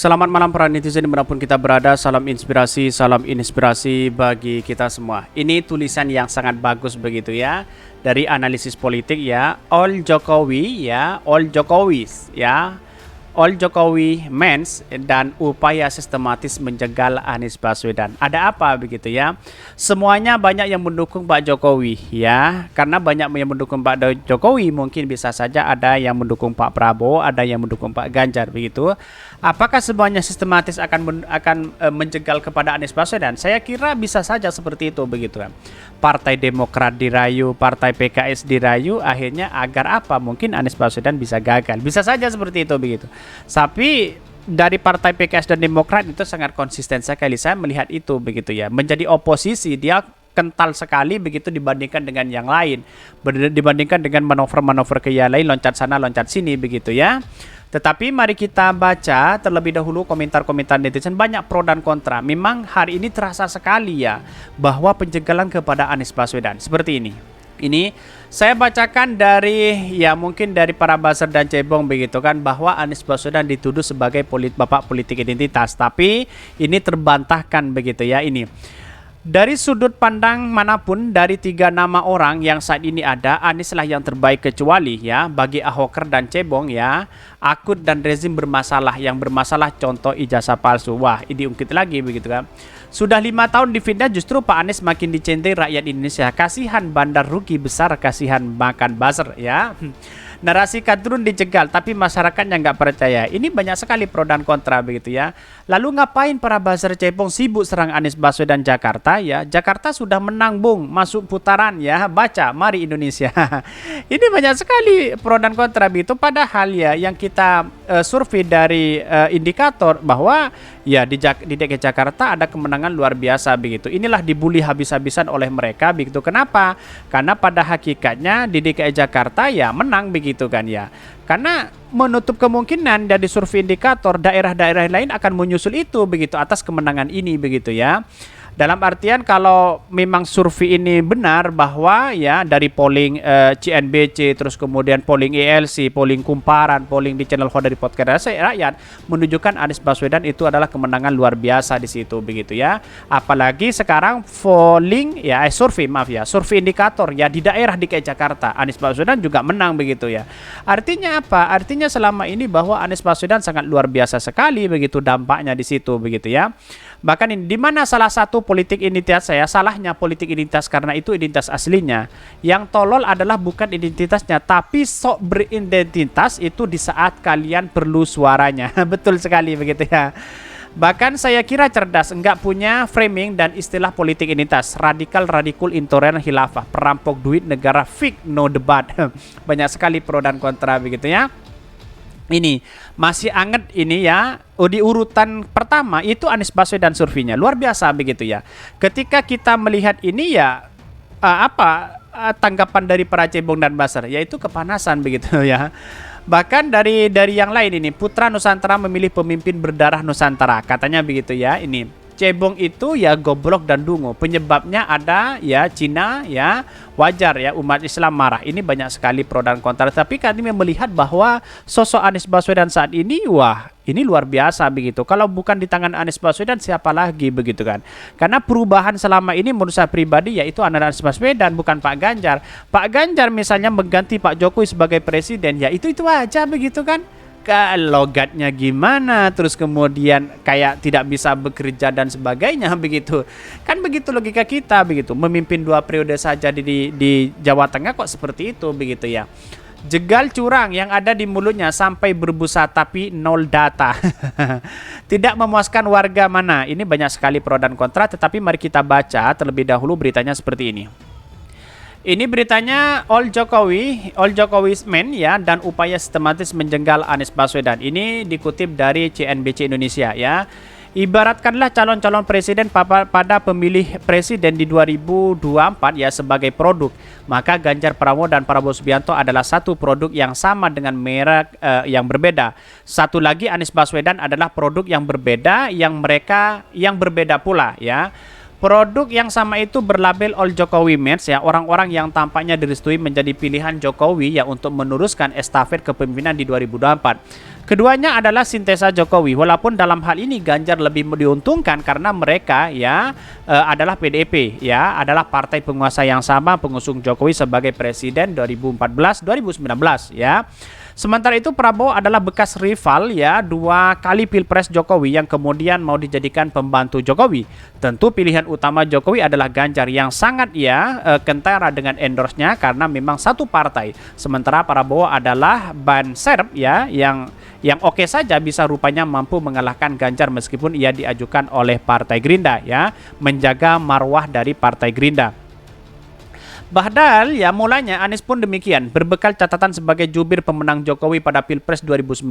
Selamat malam para netizen dimanapun kita berada. Salam inspirasi bagi kita semua. Ini tulisan yang sangat bagus begitu ya, dari analisis politik ya. All Jokowi ya, all Jokowis ya, all Jokowi means dan upaya sistematis menjegal Anies Baswedan. Ada apa begitu ya? Semuanya banyak yang mendukung Pak Jokowi ya. Karena banyak yang mendukung Pak Jokowi, mungkin bisa saja ada yang mendukung Pak Prabowo, ada yang mendukung Pak Ganjar begitu. Apakah semuanya sistematis akan menjegal kepada Anies Baswedan? Saya kira bisa saja seperti itu begitu kan. Partai Demokrat dirayu, Partai PKS dirayu, akhirnya agar apa? Mungkin Anies Baswedan bisa gagal. Bisa saja seperti itu begitu. Tapi dari Partai PKS dan Demokrat itu sangat konsisten sekali, saya melihat itu begitu ya. Menjadi oposisi dia kental sekali begitu dibandingkan dengan yang lain, dibandingkan dengan manuver-manuver ke yang lain, loncat sana loncat sini begitu ya. Tetapi mari kita baca terlebih dahulu komentar-komentar netizen, banyak pro dan kontra. Memang hari ini terasa sekali ya bahwa penjegalan kepada Anies Baswedan seperti ini. Ini saya bacakan dari ya mungkin dari para buzzer dan cebong begitu kan, bahwa Anies Baswedan dituduh sebagai bapak politik identitas, tapi ini terbantahkan begitu ya. Ini dari sudut pandang manapun, dari tiga nama orang yang saat ini ada, Anies lah yang terbaik, kecuali ya bagi Ahoker dan cebong ya, akut dan rezim bermasalah. Yang bermasalah contoh ijazah palsu. Wah, ini diungkit lagi begitu kan. Sudah 5 tahun difitnah, justru Pak Anies makin dicintai rakyat Indonesia. Kasihan bandar rugi besar, kasihan makan buzzer ya. Narasi kadrun dijegal, tapi masyarakatnya nggak percaya. Ini banyak sekali pro dan kontra begitu ya. Lalu ngapain para buzzer cebong sibuk serang Anies Baswedan Jakarta ya? Jakarta sudah menang bung, masuk putaran ya. Baca, mari Indonesia. Ini banyak sekali pro dan kontra begitu. Padahal ya yang kita survei dari indikator bahwa ya di DKI Jakarta ada kemenangan luar biasa begitu. Inilah dibully habis-habisan oleh mereka begitu. Kenapa? Karena pada hakikatnya di DKI Jakarta ya menang begitu kan ya. Karena menutup kemungkinan dari survei indikator daerah-daerah lain akan menyusul itu begitu atas kemenangan ini begitu ya. Dalam artian kalau memang survei ini benar bahwa ya dari polling CNBC, terus kemudian polling ELC, polling Kumparan, polling di channel Ho dari Podcast Rakyat menunjukkan Anies Baswedan itu adalah kemenangan luar biasa di situ begitu ya. Apalagi sekarang polling ya survei indikator ya di daerah DKI Jakarta Anies Baswedan juga menang begitu ya. Artinya apa? Artinya selama ini bahwa Anies Baswedan sangat luar biasa sekali begitu dampaknya di situ begitu ya. Bahkan ini di mana salah satu politik identitas saya, salahnya politik identitas karena itu identitas aslinya. Yang tolol adalah bukan identitasnya, tapi sok beridentitas itu di saat kalian perlu suaranya. Betul sekali begitu ya. Bahkan saya kira cerdas, enggak punya framing dan istilah politik identitas. Radikal, radikul, intoleran, khilafah, perampok duit negara, fake, no debat. Banyak sekali pro dan kontra begitu ya. Ini masih anget ini ya. Di urutan pertama itu Anies Baswedan surveinya luar biasa begitu ya. Ketika kita melihat ini ya tanggapan dari para cebong dan buzzer yaitu kepanasan begitu ya. Bahkan dari yang lain ini, Putra Nusantara memilih pemimpin berdarah Nusantara katanya begitu ya. Ini cebong itu ya goblok dan dungu. Penyebabnya ada ya Cina ya, wajar ya umat Islam marah. Ini banyak sekali pro dan kontra. Tapi kami melihat bahwa sosok Anies Baswedan saat ini wah ini luar biasa begitu. Kalau bukan di tangan Anies Baswedan siapa lagi begitu kan. Karena perubahan selama ini menurut saya pribadi yaitu Anies Baswedan bukan Pak Ganjar. Pak Ganjar misalnya mengganti Pak Jokowi sebagai presiden ya itu aja begitu kan. Logatnya gimana, terus kemudian kayak tidak bisa bekerja dan sebagainya begitu kan, begitu logika kita begitu. Memimpin 2 periode saja di Jawa Tengah kok seperti itu begitu ya. Jegal curang yang ada di mulutnya sampai berbusa tapi nol data. Tidak memuaskan warga mana. Ini banyak sekali pro dan kontra, tetapi mari kita baca terlebih dahulu beritanya seperti ini. Ini beritanya all Jokowi's men ya dan upaya sistematis menjegal Anies Baswedan. Ini dikutip dari CNBC Indonesia ya. Ibaratkanlah calon-calon presiden pada pemilih presiden di 2024 ya sebagai produk. Maka Ganjar Pranowo dan Prabowo Subianto adalah satu produk yang sama dengan merek yang berbeda. Satu lagi Anies Baswedan adalah produk yang berbeda yang mereka yang berbeda pula ya. Produk yang sama itu berlabel All Jokowi Mates ya, orang-orang yang tampaknya direstui menjadi pilihan Jokowi ya untuk meneruskan estafet kepemimpinan di 2024. Keduanya adalah sintesa Jokowi. Walaupun dalam hal ini Ganjar lebih diuntungkan karena mereka ya adalah PDIP ya, adalah partai penguasa yang sama pengusung Jokowi sebagai presiden 2014-2019 ya. Sementara itu Prabowo adalah bekas rival ya 2 kali Pilpres Jokowi yang kemudian mau dijadikan pembantu Jokowi. Tentu pilihan utama Jokowi adalah Ganjar yang sangat ya kentara dengan endorse-nya karena memang satu partai. Sementara Prabowo adalah ban serep ya yang oke saja bisa rupanya mampu mengalahkan Ganjar meskipun ia diajukan oleh Partai Gerindra ya, menjaga marwah dari Partai Gerindra. Padahal ya mulanya Anies pun demikian, berbekal catatan sebagai jubir pemenang Jokowi pada Pilpres 2019.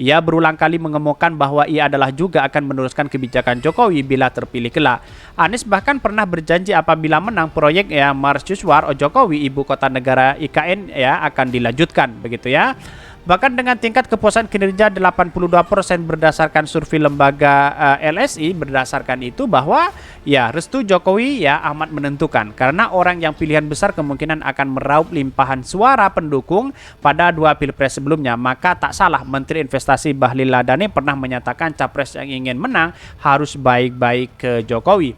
Ia berulang kali mengemukakan bahwa ia adalah juga akan meneruskan kebijakan Jokowi bila terpilih kelak. Anies bahkan pernah berjanji apabila menang proyek ya Mercusuar Jokowi ibu kota negara IKN ya akan dilanjutkan begitu ya. Bahkan dengan tingkat kepuasan kinerja 82% berdasarkan survei lembaga LSI, berdasarkan itu bahwa ya restu Jokowi ya amat menentukan karena orang yang pilihan besar kemungkinan akan meraup limpahan suara pendukung pada 2 Pilpres sebelumnya. Maka tak salah Menteri Investasi Bahlil Lahadaeni pernah menyatakan capres yang ingin menang harus baik-baik ke Jokowi.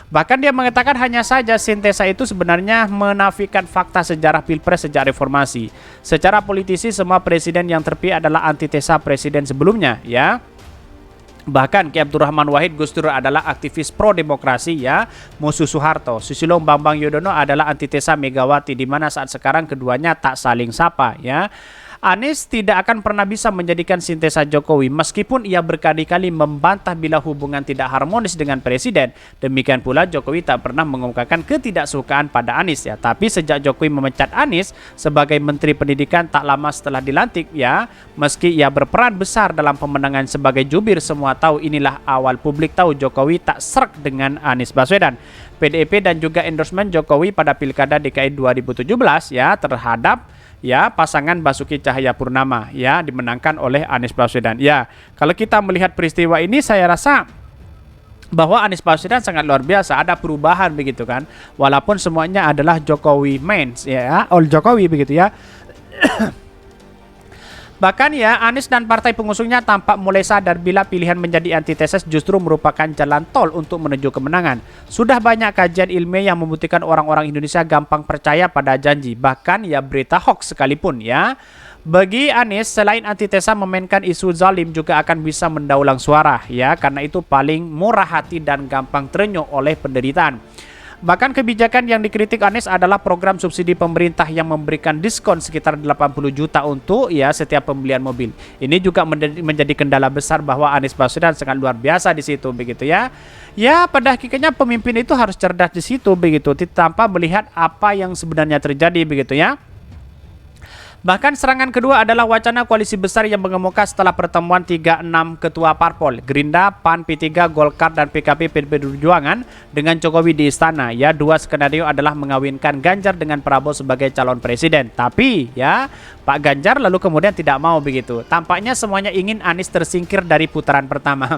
Bahkan dia mengatakan hanya saja sintesa itu sebenarnya menafikan fakta sejarah Pilpres sejak reformasi. Secara politisi semua presiden yang terpilih adalah antitesa presiden sebelumnya ya. Bahkan Ki Abdurrahman Wahid Gus Dur adalah aktivis pro-demokrasi ya, musuh Soeharto. Susilo Bambang Yudhoyono adalah antitesa Megawati di mana saat sekarang keduanya tak saling sapa ya. Anies tidak akan pernah bisa menjadikan sintesa Jokowi meskipun ia berkali-kali membantah bila hubungan tidak harmonis dengan presiden. Demikian pula Jokowi tak pernah mengungkapkan ketidaksukaan pada Anies ya. Tapi sejak Jokowi memecat Anies sebagai Menteri Pendidikan tak lama setelah dilantik ya, meski ia berperan besar dalam pemenangan sebagai jubir, semua tahu inilah awal publik tahu Jokowi tak srek dengan Anies Baswedan. PDIP dan juga endorsement Jokowi pada Pilkada DKI 2017 ya terhadap ya pasangan Basuki Cahayapurnama ya dimenangkan oleh Anies Baswedan. Ya, kalau kita melihat peristiwa ini saya rasa bahwa Anies Baswedan sangat luar biasa, ada perubahan begitu kan. Walaupun semuanya adalah Jokowi mains ya, all Jokowi begitu ya. Bahkan ya Anies dan partai pengusungnya tampak mulai sadar bila pilihan menjadi antitesis justru merupakan jalan tol untuk menuju kemenangan. Sudah banyak kajian ilmiah yang membuktikan orang-orang Indonesia gampang percaya pada janji, bahkan ya berita hoax sekalipun ya. Bagi Anies, selain antitesa memainkan isu zalim juga akan bisa mendaulang suara ya, karena itu paling murah hati dan gampang terenyuh oleh penderitaan. Bahkan kebijakan yang dikritik Anies adalah program subsidi pemerintah yang memberikan diskon sekitar 80 juta untuk ya setiap pembelian mobil. Ini juga menjadi kendala besar bahwa Anies Baswedan sangat luar biasa di situ begitu ya. Ya pada hakikatnya pemimpin itu harus cerdas di situ begitu, tanpa melihat apa yang sebenarnya terjadi begitu ya. Bahkan serangan kedua adalah wacana koalisi besar yang mengemuka setelah pertemuan 36 ketua parpol Gerindra, PAN, P3, Golkar, dan PKB PDIP Perjuangan dengan Jokowi di istana. Ya, 2 skenario adalah mengawinkan Ganjar dengan Prabowo sebagai calon presiden. Tapi ya Pak Ganjar lalu kemudian tidak mau begitu. Tampaknya semuanya ingin Anies tersingkir dari putaran pertama.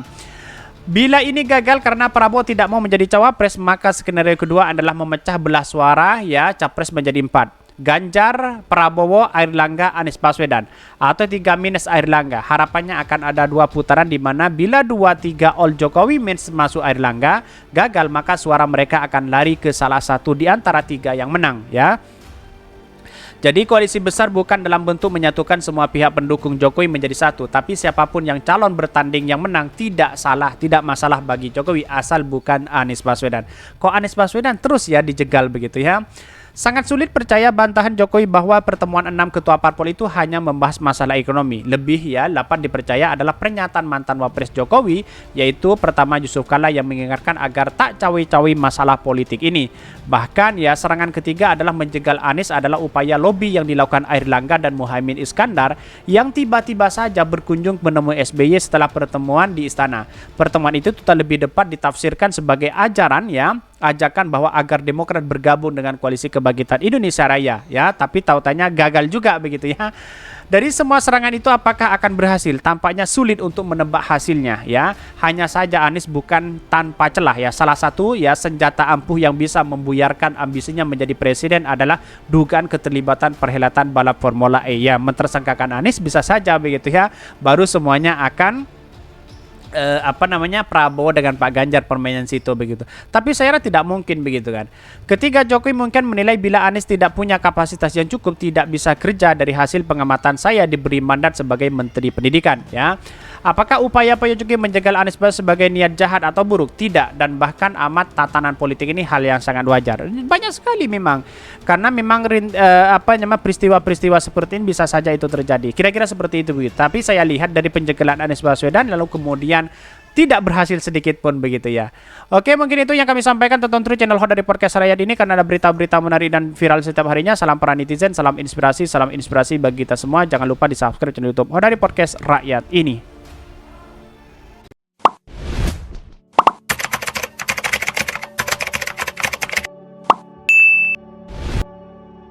Bila ini gagal karena Prabowo tidak mau menjadi cawapres, maka skenario kedua adalah memecah belah suara ya, capres menjadi 4. Ganjar, Prabowo, Airlangga, Anies Baswedan atau 3 minus Airlangga. Harapannya akan ada 2 putaran di mana bila 2-3 all Jokowi minus masuk Airlangga gagal, maka suara mereka akan lari ke salah satu di antara 3 yang menang ya. Jadi koalisi besar bukan dalam bentuk menyatukan semua pihak pendukung Jokowi menjadi satu, tapi siapapun yang calon bertanding yang menang tidak salah, tidak masalah bagi Jokowi asal bukan Anies Baswedan. Kok Anies Baswedan terus ya dijegal begitu ya. Sangat sulit percaya bantahan Jokowi bahwa pertemuan 6 ketua parpol itu hanya membahas masalah ekonomi. Lebih ya, 8 dipercaya adalah pernyataan mantan Wapres Jokowi, yaitu pertama Yusuf Kala yang mengingatkan agar tak cawe-cawe masalah politik ini. Bahkan ya serangan ketiga adalah menjegal Anies adalah upaya lobi yang dilakukan Airlangga dan Muhaimin Iskandar yang tiba-tiba saja berkunjung menemui SBY setelah pertemuan di istana. Pertemuan itu tak lebih tepat ditafsirkan sebagai ajaran ya ajakan bahwa agar Demokrat bergabung dengan Koalisi Kebangkitan Indonesia Raya ya, tapi tautannya gagal juga begitu ya. Dari semua serangan itu apakah akan berhasil? Tampaknya sulit untuk menebak hasilnya ya. Hanya saja Anies bukan tanpa celah ya. Salah satu ya senjata ampuh yang bisa membuyarkan ambisinya menjadi presiden adalah dugaan keterlibatan perhelatan balap Formula E ya. Mentersangkakan Anies bisa saja begitu ya. Baru semuanya akan Prabowo dengan Pak Ganjar permainan situ begitu. Tapi saya kira tidak mungkin begitu kan. Ketika Jokowi mungkin menilai bila Anies tidak punya kapasitas yang cukup, tidak bisa kerja. Dari hasil pengamatan saya diberi mandat sebagai Menteri Pendidikan ya. Apakah upaya-upaya Jokowi menjegal Anies sebagai niat jahat atau buruk? Tidak, dan bahkan amat tatanan politik ini hal yang sangat wajar. Banyak sekali memang. Karena memang peristiwa-peristiwa seperti ini bisa saja itu terjadi. Kira-kira seperti itu begitu. Tapi saya lihat dari penjegalan Anies Baswedan lalu kemudian tidak berhasil sedikit pun begitu ya. Oke, mungkin itu yang kami sampaikan. Tonton terus channel Hot dari Podcast Rakyat ini karena ada berita-berita menarik dan viral setiap harinya. Salam para netizen, salam inspirasi bagi kita semua. Jangan lupa di subscribe channel YouTube Hot dari Podcast Rakyat ini.